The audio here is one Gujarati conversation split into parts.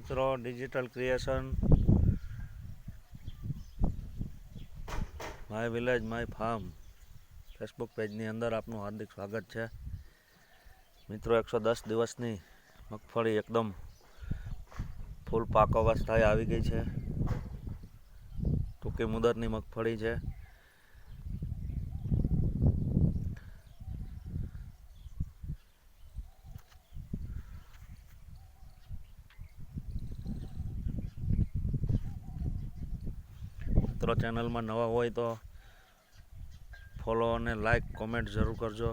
મિત્રો digital creation my village my farm Facebook પેજની અંદર આપનું હાર્દિક સ્વાગત છે. મિત્રો 110 દિવસની મગફળી એકદમ ફૂલ પાક અવસ્થાએ આવી ગઈ છે. ટૂંકી મુદતની મગફળી છે. મિત્રો ચેનલમાં નવા હોય તો ફોલો અને લાઈક કોમેન્ટ જરૂર કરજો,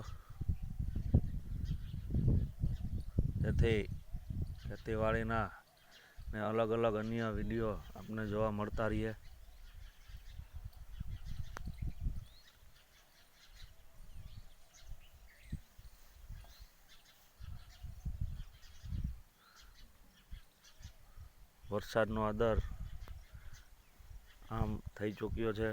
જેથી ખેતીવાડીના ને અલગ અલગ અન્ય વિડીયો આપને જોવા મળતા રહીએ. વરસાદનો આદર આમ થઈ ચૂક્યો છે.